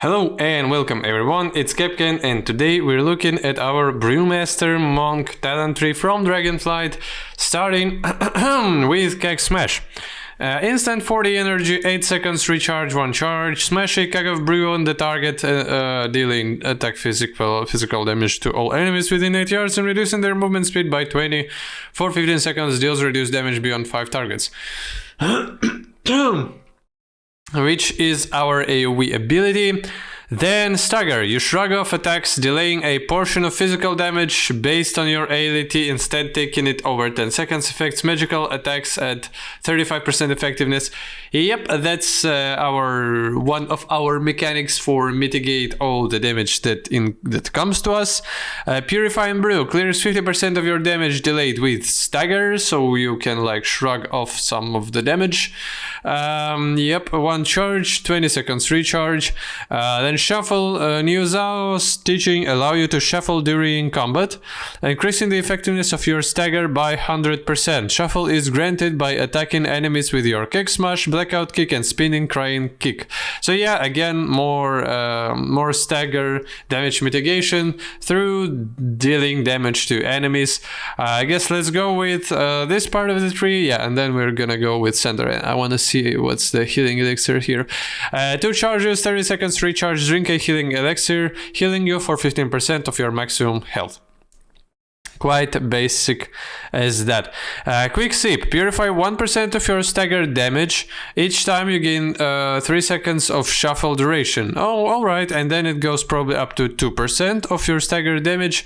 Hello and welcome everyone, it's Capcan and today we're looking at our Brewmaster Monk talent tree from Dragonflight, starting with Keg Smash. Instant 40 energy, 8 seconds recharge, 1 charge, smash a keg of brew on the target, dealing attack physical damage to all enemies within 8 yards and reducing their movement speed by 20 for 15 seconds, deals reduced damage beyond 5 targets. Which is our AoE ability. Then Stagger, you shrug off attacks, delaying a portion of physical damage based on your ability, instead taking it over 10 seconds. Affects magical attacks at 35% effectiveness. Yep, that's one of our mechanics for mitigate all the damage that comes to us. Purifying Brew clears 50% of your damage delayed with Stagger, so you can like shrug off some of the damage. Yep, 1 charge, 20 seconds recharge. Then Shuffle, new Zeal's teaching allow you to shuffle during combat, increasing the effectiveness of your Stagger by 100%. Shuffle is granted by attacking enemies with your Kick Smash, Blackout Kick, and Spinning Crying Kick. So yeah, again, more Stagger damage mitigation through dealing damage to enemies. I guess let's go with this part of the tree, yeah, and then we're gonna go with center. I want to see what's the healing elixir here. 2 charges, 30 seconds recharge. Drink a healing elixir, healing you for 15% of your maximum health. Quite basic as that. Quick Sip, purify 1% of your stagger damage each time you gain 3 seconds of shuffle duration. Oh, alright, and then it goes probably up to 2% of your stagger damage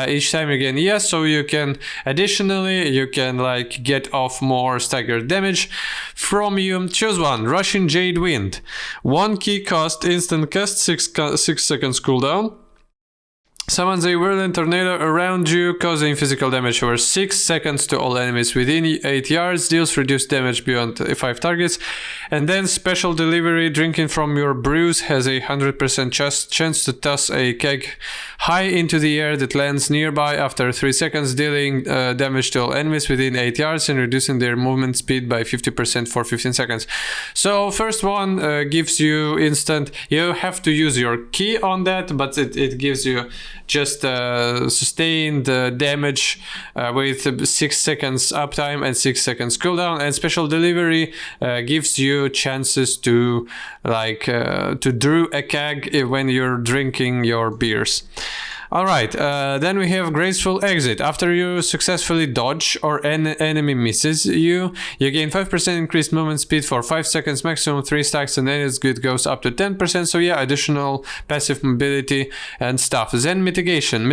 each time you gain. Yes, so you can, additionally, you can like get off more stagger damage from you. Choose one, Rushing Jade Wind. 1 key cost, instant cast, 6 seconds cooldown. Summons a whirling tornado around you, causing physical damage over 6 seconds to all enemies within 8 yards, deals reduced damage beyond 5 targets. And then Special Delivery, drinking from your brews has a 100% chance to toss a keg high into the air that lands nearby after 3 seconds, dealing damage to all enemies within 8 yards and reducing their movement speed by 50% for 15 seconds. So first one gives you instant, you have to use your key on that, but it gives you just sustained damage with 6 seconds uptime and 6 seconds cooldown. And Special Delivery gives you chances to like to brew a keg when you're drinking your beers. Alright, then we have Graceful Exit. After you successfully dodge or an enemy misses you, you gain 5% increased movement speed for 5 seconds, maximum 3 stacks, and then its good goes up to 10%. So yeah, additional passive mobility and stuff. Zen Meditation.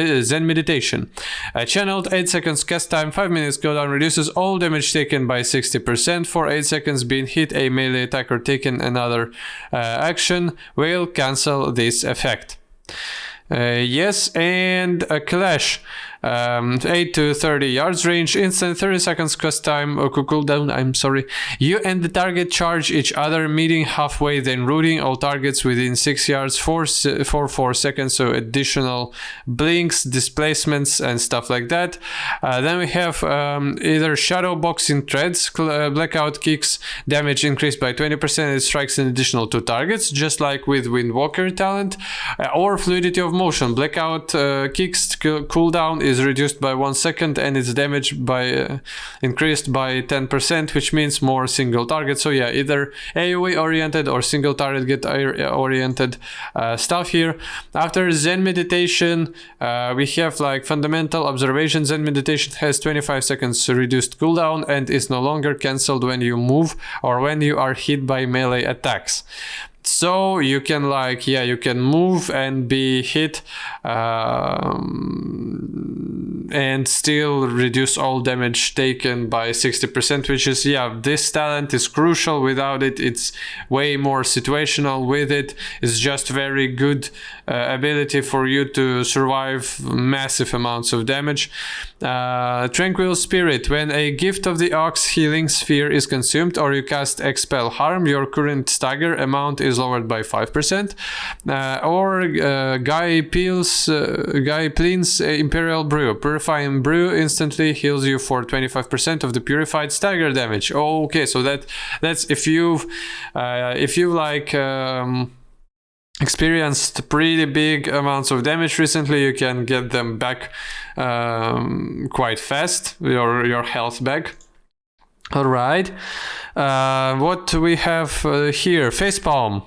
Channeled 8 seconds cast time, 5 minutes cooldown, reduces all damage taken by 60%. For 8 seconds being hit, a melee attacker taking another action will cancel this effect. Yes, and a Clash. 8 to 30 yards range, instant 30 seconds cast time, cooldown, I'm sorry. You and the target charge each other, meeting halfway, then rooting all targets within 6 yards for 4 seconds, so additional blinks, displacements, and stuff like that. Then we have either Shadow Boxing Threads, Blackout Kicks, damage increased by 20%, it strikes an additional 2 targets, just like with Windwalker talent, or Fluidity of Motion. Blackout Kicks cooldown is reduced by 1 second and its damage by increased by 10%, which means more single target. So yeah, either AoE oriented or single target oriented stuff here. After Zen Meditation, we have like Fundamental Observation. Zen Meditation has 25 seconds reduced cooldown and is no longer cancelled when you move or when you are hit by melee attacks. So you can like, yeah, you can move and be hit and still reduce all damage taken by 60%, which is, yeah, this talent is crucial. Without it, it's way more situational. With it, it's just very good ability for you to survive massive amounts of damage. Tranquil Spirit, when a Gift of the Ox healing sphere is consumed or you cast Expel Harm, your current stagger amount is lowered by 5%. Guy Plean's Imperial Brew. Purifying Brew instantly heals you for 25% of the purified stagger damage. Oh, okay, so that's if you like experienced pretty big amounts of damage recently, you can get them back quite fast, your health back. All right. What we have here? Facepalm.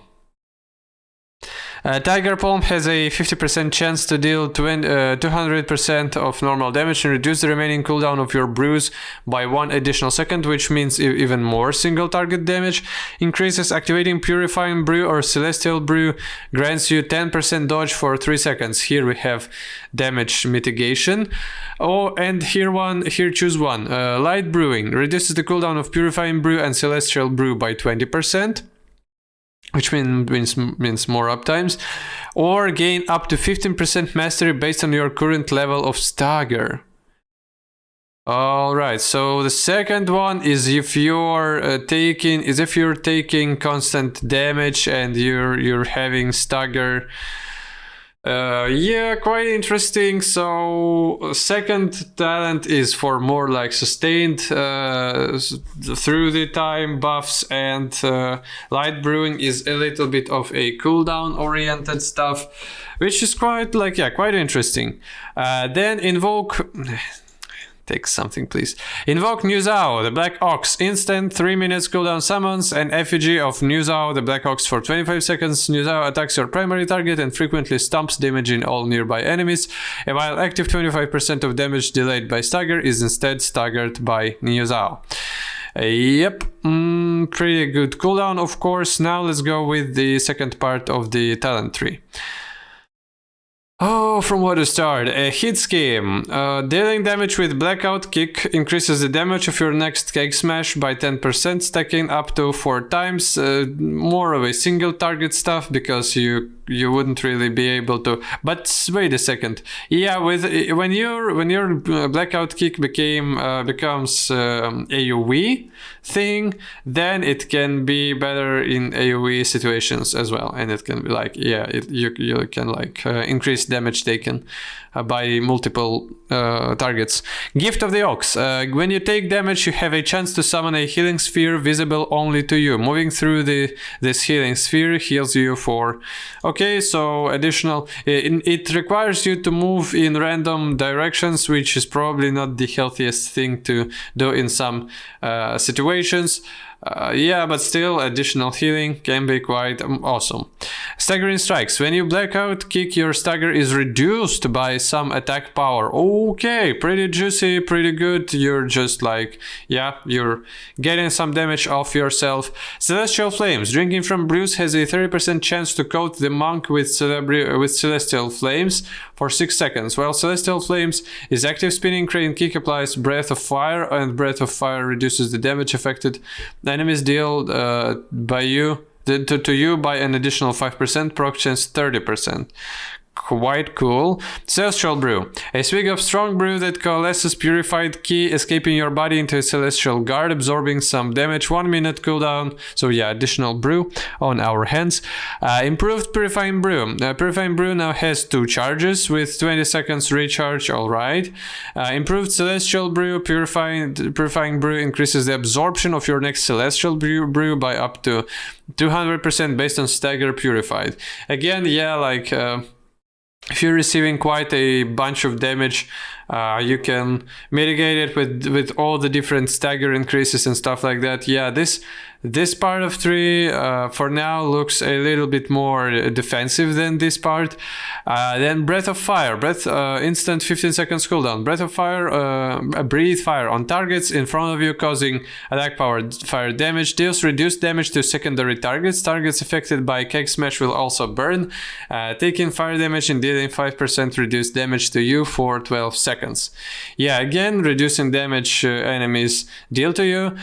Tiger Palm has a 50% chance to deal 200% of normal damage and reduce the remaining cooldown of your brews by 1 additional second, which means even more single target damage. Increases activating Purifying Brew or Celestial Brew, grants you 10% dodge for 3 seconds. Here we have damage mitigation. Oh, and here choose one. Light Brewing reduces the cooldown of Purifying Brew and Celestial Brew by 20%. Which means more uptimes, or gain up to 15% mastery based on your current level of Stagger. Alright, so the second one is if you're taking constant damage and you're having Stagger. Yeah, quite interesting. So second talent is for more like sustained through the time buffs, and light brewing is a little bit of a cooldown oriented stuff, which is quite interesting. Then invoke. Take something, please. Invoke New Zeal, the Blackhawks. Instant 3 minutes cooldown summons an effigy of New Zeal, the Blackhawks, for 25 seconds. New Zeal attacks your primary target and frequently stomps, damaging all nearby enemies. And while active, 25% of damage delayed by Stagger is instead staggered by New Zeal. Yep, pretty good cooldown, of course. Now let's go with the second part of the talent tree. Oh, from what to start? A hit scheme. Dealing damage with Blackout Kick increases the damage of your next Cake Smash by 10%, stacking up to 4 times. More of a single target stuff, because you wouldn't really be able to. But wait a second. Yeah, when your Blackout Kick becomes AoE thing, then it can be better in AoE situations as well, and it can be like, yeah, you can like increase damage taken by multiple targets. Gift of the Ox. When you take damage, you have a chance to summon a healing sphere visible only to you. Moving through this healing sphere heals you for... Okay, so additional... It requires you to move in random directions, which is probably not the healthiest thing to do in some situations. Yeah, but still, additional healing can be quite awesome. Staggering Strikes. When you Blackout Kick, your stagger is reduced by some attack power. Okay, pretty juicy, pretty good. You're just like, yeah, you're getting some damage off yourself. Celestial Flames. Drinking from brews has a 30% chance to coat the monk with Celestial Flames for 6 seconds. While Celestial Flames is active, Spinning Crane Kick applies Breath of Fire, and Breath of Fire reduces the damage affected enemies deal to you by an additional 5%, proc chance 30%. Quite cool. Celestial Brew. A swig of strong brew that coalesces purified ki, escaping your body into a celestial guard, absorbing some damage, 1 minute cooldown. So yeah, additional brew on our hands. Improved Purifying Brew. Purifying Brew now has 2 charges with 20 seconds recharge. Alright. Improved Celestial Brew. Purifying Brew increases the absorption of your next Celestial Brew by up to 200% based on Stagger Purified. Again, yeah, like... if you're receiving quite a bunch of damage, you can mitigate it with all the different stagger increases and stuff like that. Yeah, this part of 3 for now looks a little bit more defensive than this part. Then Breath of Fire. Instant 15 seconds cooldown. Breath of Fire, breathe fire on targets in front of you, causing attack powered fire damage. Deals reduced damage to secondary targets. Targets affected by Cake Smash will also burn, taking fire damage and dealing 5% reduced damage to you for 12 seconds. Yeah, again, reducing damage enemies deal to you.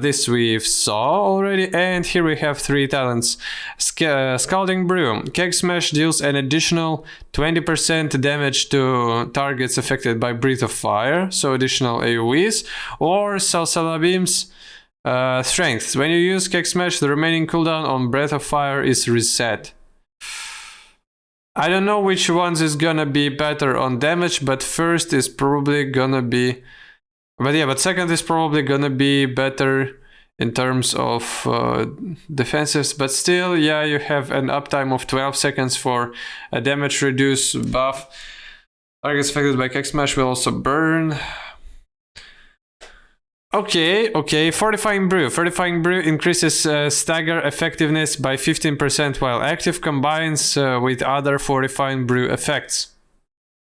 This we've saw already, and here we have 3 talents. Scalding Brew. Cake Smash deals an additional 20% damage to targets affected by Breath of Fire, so additional AoEs, or Salsala Beams. Strength. When you use Cake Smash, the remaining cooldown on Breath of Fire is reset. I don't know which ones is gonna be better on damage, but first is probably gonna be... But second is probably gonna be better in terms of defensives, but still, yeah, you have an uptime of 12 seconds for a damage reduce buff. Targets affected by Keg Smash will also burn. Okay, Fortifying Brew. Fortifying Brew increases Stagger effectiveness by 15% while active, combines with other Fortifying Brew effects.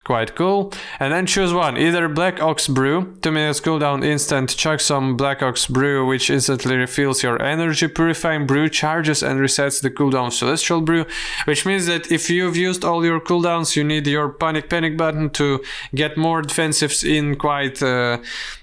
Quite cool. And then choose one, either Blackhawks Brew, 2 minutes cooldown instant, chuck some Blackhawks Brew, which instantly refills your energy. Purifying Brew charges and resets the cooldown Celestial Brew, which means that if you've used all your cooldowns, you need your panic button to get more defensives in quite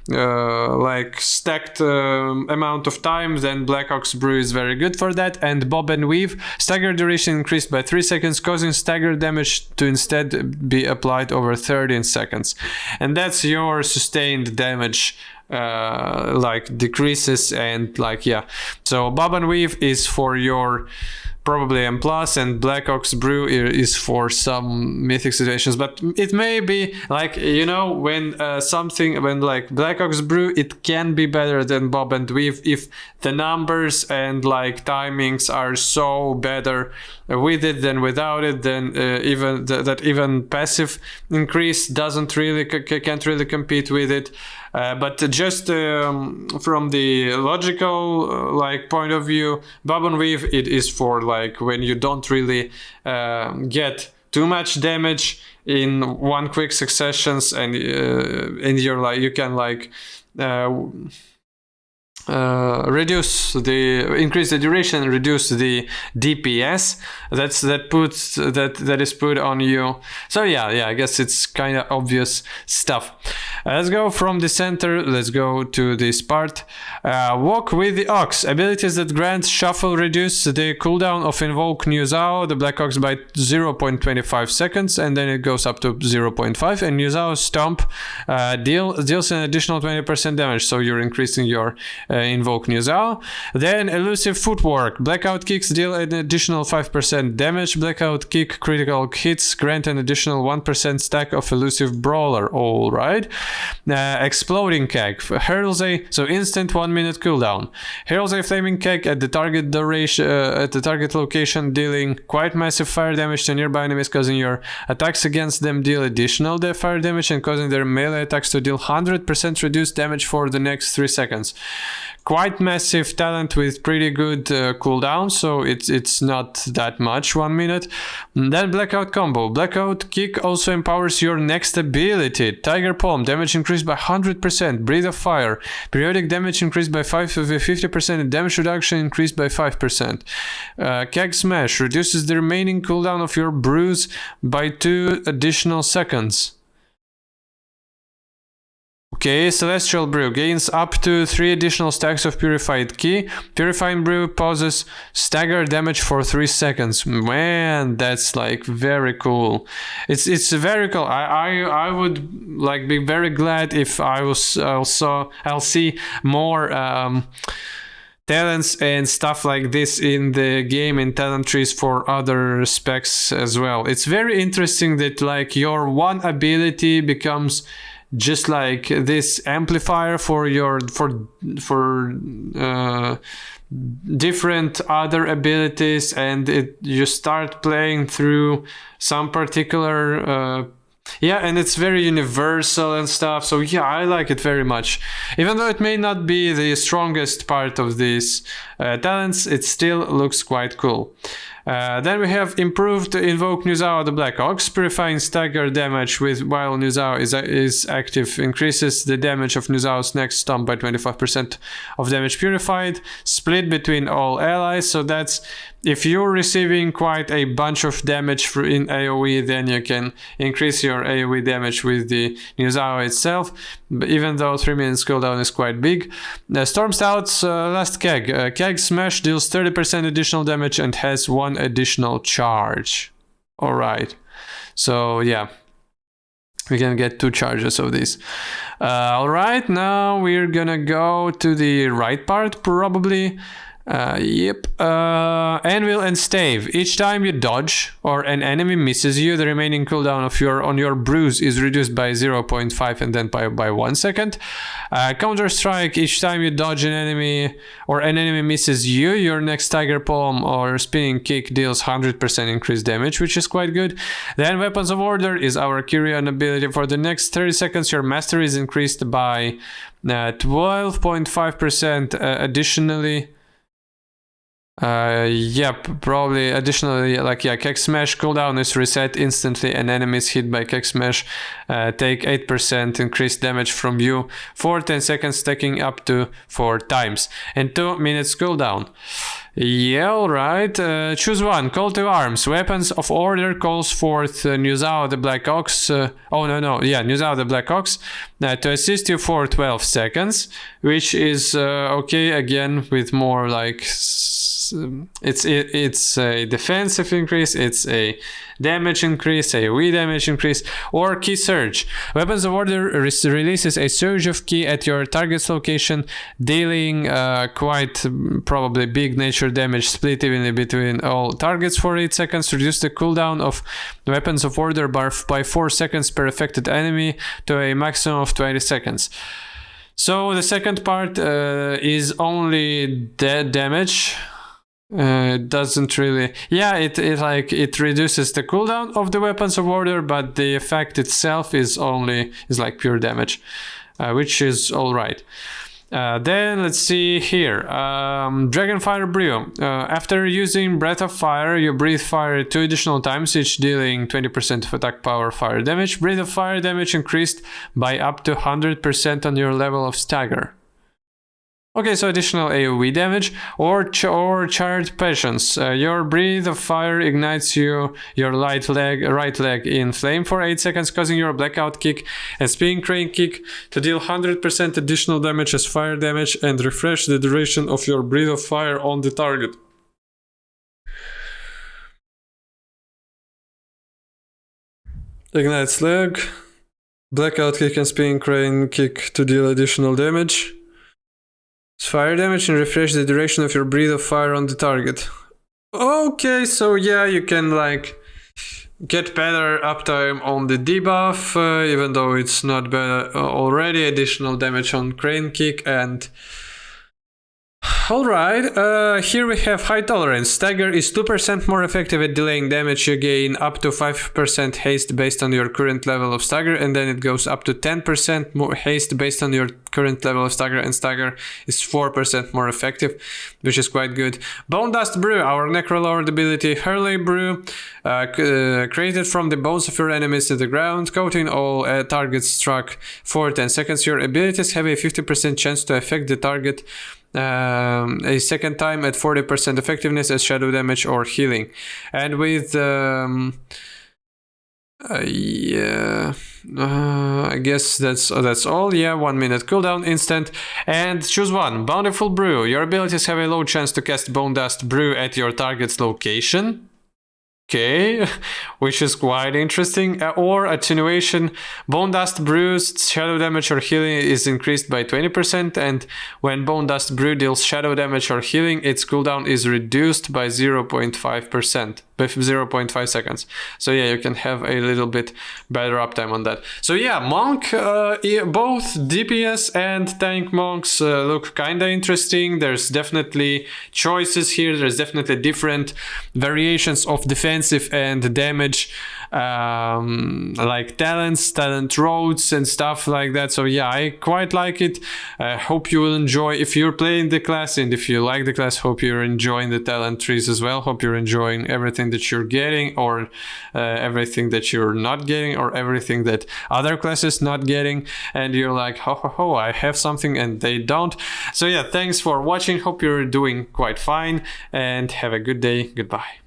like stacked amount of time. Then Blackhawks Brew is very good for that. And Bob and Weave, stagger duration increased by 3 seconds, causing stagger damage to instead be applied over 13 seconds. And that's your sustained damage like decreases, and like, yeah. So Bob and Weave is for your probably M+, and Blackhawks Brew is for some mythic situations, but it may be like, you know, when when like Blackhawks Brew, it can be better than Bob and Weave if the numbers and like timings are so better with it than without it. Then even passive increase doesn't really can't really compete with it. But just from the logical like point of view, Bob and Weave, it is for like when you don't really get too much damage in one quick successions, and you're like, you can like increase the duration, reduce the DPS that is put on you. So yeah, I guess it's kind of obvious stuff. Let's go from the center, let's go to this part. Walk with the Ox. Abilities that grant shuffle reduce the cooldown of Invoke New Zao, the Blackhawks, by 0.25 seconds, and then it goes up to 0.5. And New Zao Stomp deals an additional 20% damage, so you're increasing your Invoke New Zao. Then Elusive Footwork. Blackout Kicks deal an additional 5% damage. Blackout Kick critical hits grant an additional 1% stack of Elusive Brawler. Alright. Exploding Keg hurls so instant 1 minute cooldown. Hurls a flaming keg at the target duration at the target location, dealing quite massive fire damage to nearby enemies, causing your attacks against them deal additional fire damage and causing their melee attacks to deal 100% reduced damage for the next 3 seconds. Quite massive talent with pretty good cooldown, so it's not that much, 1 minute. And then Blackout Combo. Blackout Kick also empowers your next ability. Tiger Palm, damage increased by 100%. Breath of Fire, periodic damage increased by 50% and damage reduction increased by 5%. Keg Smash reduces the remaining cooldown of your brews by 2 additional seconds. Okay, Celestial Brew gains up to 3 additional stacks of Purified Ki. Purifying Brew pauses stagger damage for 3 seconds. Man, that's like very cool. It's very cool. I would like be very glad if I'll see more talents and stuff like this in the game, in talent trees for other specs as well. It's very interesting that like your one ability becomes just like this amplifier for your different other abilities, and you start playing through some particular and it's very universal and stuff. So yeah, I like it very much. Even though it may not be the strongest part of these talents, it still looks quite cool. Then we have improved Invoke New Zao the Blackhawks. Purifying stagger damage while New Zao is active increases the damage of New Zao's next stomp by 25% of damage purified, split between all allies. So that's if you're receiving quite a bunch of damage in AoE, then you can increase your AoE damage with the New Zao itself, even though 3 minutes cooldown is quite big. Storm Stout's last Keg. Keg Smash deals 30% additional damage and has 1 additional charge. Alright, so yeah, we can get 2 charges of these. Alright, now we're gonna go to the right part probably. Anvil and Stave. Each time you dodge or an enemy misses you, the remaining cooldown of your brews is reduced by 0.5 and then by 1 second. Counter Strike. Each time you dodge an enemy or an enemy misses you, your next Stagger Palm or Spinning Kick deals 100% increased damage, which is quite good. Then Weapons of Order is our Kyrian ability. For the next 30 seconds, your mastery is increased by 12.5% additionally. Probably additionally, Keg Smash cooldown is reset instantly and enemies hit by Keg Smash take 8% increased damage from you for 10 seconds, stacking up to 4 times. And 2 minutes cooldown. Yeah, alright. Choose one. Call to arms. Weapons of Order calls forth Zeal the Blackhawks. Zeal the Blackhawks to assist you for 12 seconds, which is okay again with more like it's a defensive increase, it's a damage increase, a AoE damage increase, or Key Surge. Weapons of Order releases a surge of Ki at your target's location, dealing quite probably big nature damage split evenly between all targets for 8 seconds. Reduce the cooldown of Weapons of Order by 4 seconds per affected enemy to a maximum of 20 seconds. So the second part is only dead damage. It doesn't really, it reduces the cooldown of the Weapons of Order, but the effect itself is like pure damage, which is all right. Then let's see here. Dragonflight Brew. After using Breath of Fire, you breathe fire 2 additional times, each dealing 20% of attack power fire damage. Breath of Fire damage increased by up to 100% on your level of Stagger. Okay, so additional AoE damage or Charred Passions. Your Breath of Fire ignites your right leg in flame for 8 seconds, causing your Blackout Kick and Spinning Crane Kick to deal 100% additional damage as fire damage and refresh the duration of your Breath of Fire on the target. Ignites leg, Blackout Kick and Spinning Crane Kick to deal additional damage. Fire damage and refresh the duration of your Breath of Fire on the target. Okay, so yeah, you can get better uptime on the debuff, even though it's not better already. Additional damage on Crane Kick and... Alright, here we have High Tolerance. Stagger is 2% more effective at delaying damage. You gain up to 5% haste based on your current level of Stagger, and then it goes up to 10% more haste based on your current level of Stagger, and Stagger is 4% more effective, which is quite good. Bone Dust Brew, our Necrolord ability. Hurley Brew, created from the bones of your enemies to the ground, coating all targets struck for 10 seconds. Your abilities have a 50% chance to affect the target a second time at 40% effectiveness as shadow damage or healing. And with I guess that's all. 1 minute cooldown, instant. And choose one. Bountiful Brew. Your abilities have a low chance to cast Bone Dust Brew at your target's location. Okay, which is quite interesting. Or Attenuation. Bone Dust Brew's shadow damage or healing is increased by 20%, and when Bone Dust Brew deals shadow damage or healing, its cooldown is reduced by 0.5%, by 0.5 seconds. So yeah, you can have a little bit better uptime on that. So yeah, Monk, both DPS and tank monks look kinda interesting. There's definitely choices here. There's definitely different variations of defensive and damage, like talent roads and stuff like that. So yeah, I quite like it. I hope you will enjoy if you're playing the class, and if you like the class, hope you're enjoying the talent trees as well. Hope you're enjoying everything that you're getting, or everything that you're not getting, or everything that other classes not getting, and you're like, ho, I have something and they don't. So yeah, thanks for watching. Hope you're doing quite fine, and have a good day. Goodbye.